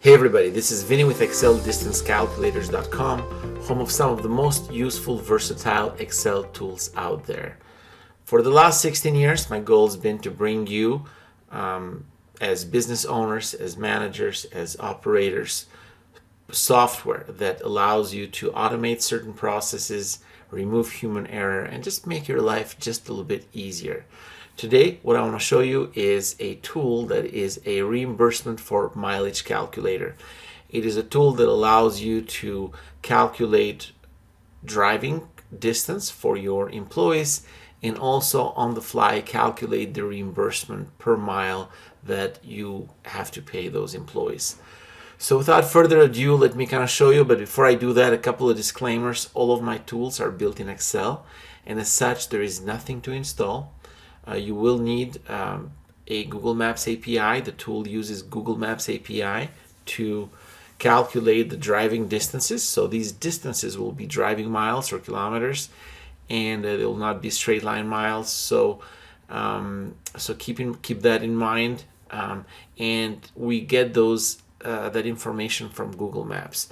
Hey everybody, this is Vinny with ExcelDistanceCalculators.com, home of some of the most useful, versatile Excel tools out there. For the last 16 years, my goal has been to bring you, as business owners, as managers, as operators, software that allows you to automate certain processes, remove human error, and just make your life just a little bit easier. Today, what I want to show you is a tool that is a reimbursement for mileage calculator. It is a tool that allows you to calculate driving distance for your employees and also on the fly calculate the reimbursement per mile that you have to pay those employees. So without further ado, let me kind of show you, but before I do that, a couple of disclaimers. All of my tools are built in Excel, and as such, there is nothing to install. You will need a Google Maps API. The tool uses Google Maps API to calculate the driving distances. So these distances will be driving miles or kilometers, and they will not be straight line miles. So keep that in mind. And we get that information from Google Maps.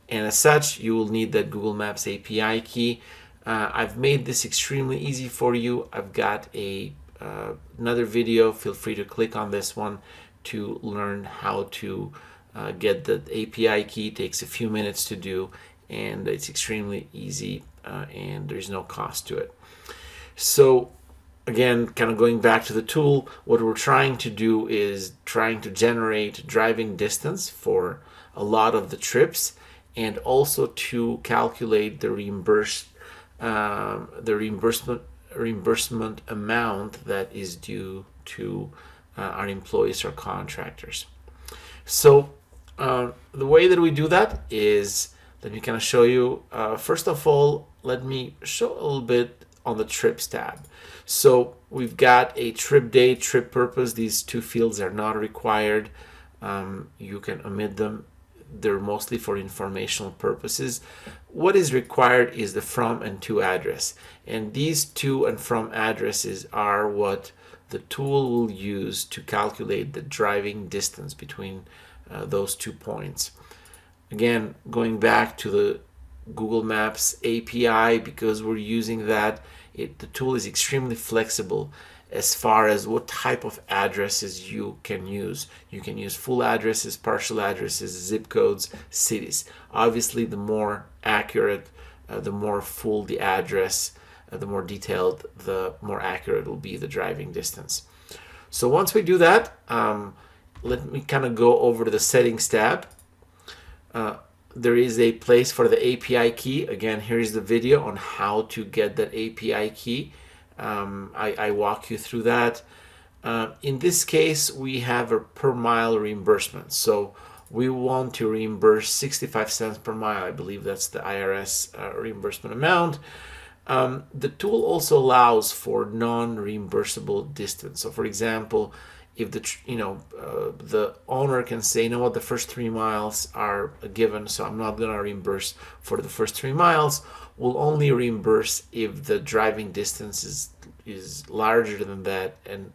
And as such, you will need that Google Maps API key. I've made this extremely easy for you. I've got another video. Feel free to click on this one to learn how to get the API key. It takes a few minutes to do, and it's extremely easy, and there's no cost to it. So again, kind of going back to the tool, what we're trying to do is trying to generate driving distance for a lot of the trips, and also to calculate the reimbursement amount that is due to our employees or contractors. So the way that we do that is, let me kind of show you. First of all, let me show a little bit on the trips tab. So we've got a trip date, trip purpose. These two fields are not required. You can omit them. They're mostly for informational purposes. What is required is the from and to address. And these to and from addresses are what the tool will use to calculate the driving distance between those 2 points. Again, going back to the Google Maps API, because we're using that, the tool is extremely flexible as far as what type of addresses you can use. You can use full addresses, partial addresses, zip codes, cities. Obviously, the more accurate, the more full the address, the more detailed, the more accurate will be the driving distance. So once we do that, let me kind of go over to the settings tab. There is a place for the API key. Again, here's the video on how to get that API key. I walk you through that. In this case, we have a per mile reimbursement. So we want to reimburse 65 cents per mile. I believe that's the IRS reimbursement amount. The tool also allows for non-reimbursable distance. So for example, if the owner can say, you know what, the first 3 miles are a given, so I'm not going to reimburse for the first 3 miles. We'll only reimburse if the driving distance is larger than that, and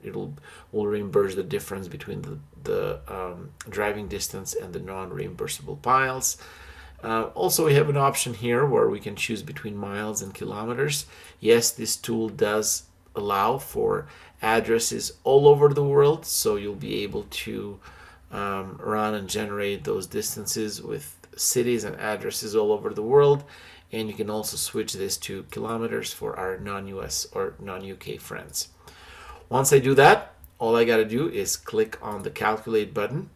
we'll reimburse the difference between the driving distance and the non-reimbursable miles. Also, we have an option here where we can choose between miles and kilometers. Yes, this tool does allow for addresses all over the world, so you'll be able to run and generate those distances with cities and addresses all over the world. And you can also switch this to kilometers for our non-US or non-UK friends. Once I do that, all I got to do is click on the calculate button.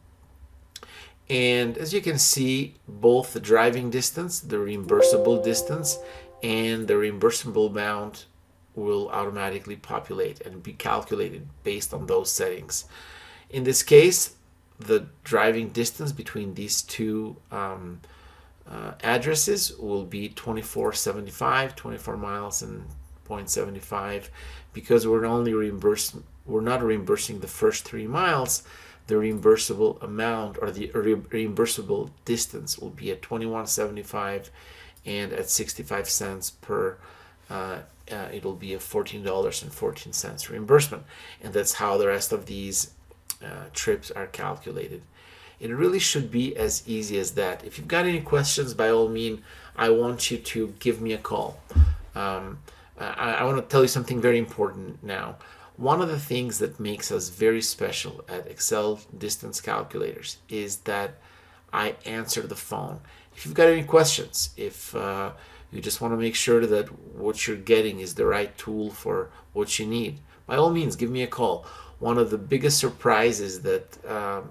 And as you can see, both the driving distance, the reimbursable distance, and the reimbursable amount will automatically populate and be calculated based on those settings. In this case, the driving distance between these two addresses will be 24.75, 24 miles and 0.75. Because we're not reimbursing the first 3 miles, the reimbursable amount or the reimbursable distance will be at 21.75, and at 65 cents per it'll be a $14.14 reimbursement. And that's how the rest of these trips are calculated. It really should be as easy as that. If you've got any questions, by all means, I want you to give me a call. I want to tell you something very important now. One of the things that makes us very special at Excel distance calculators is that I answer the phone. If you've got any questions, if you just want to make sure that what you're getting is the right tool for what you need, by all means, give me a call. One of the biggest surprises that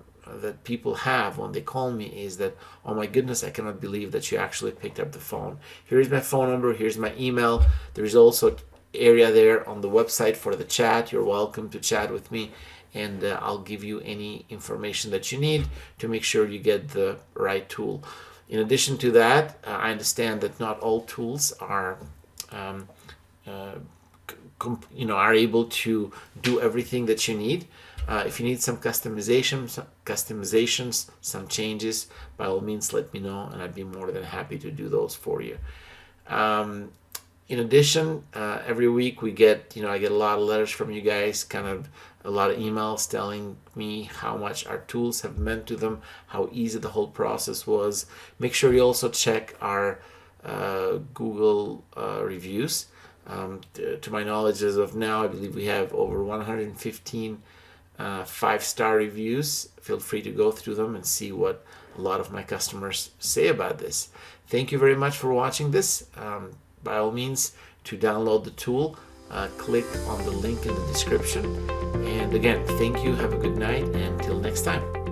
people have when they call me is that, oh my goodness, I cannot believe that you actually picked up the phone. Here's my phone number, here's my email. There's also area there on the website for the chat. You're welcome to chat with me, and I'll give you any information that you need to make sure you get the right tool. In addition to that, I understand that not all tools are are able to do everything that you need. If you need some customizations, some changes, by all means let me know, and I'd be more than happy to do those for you. In addition, every week I get a lot of letters from you guys, kind of a lot of emails telling me how much our tools have meant to them, how easy the whole process was. Make sure you also check our Google reviews. To my knowledge, as of now, I believe we have over 115 5-star reviews. Feel free to go through them and see what a lot of my customers say about this. Thank you very much for watching this. By all means, to download the tool, click on the link in the description. And again, thank you, have a good night, and until next time.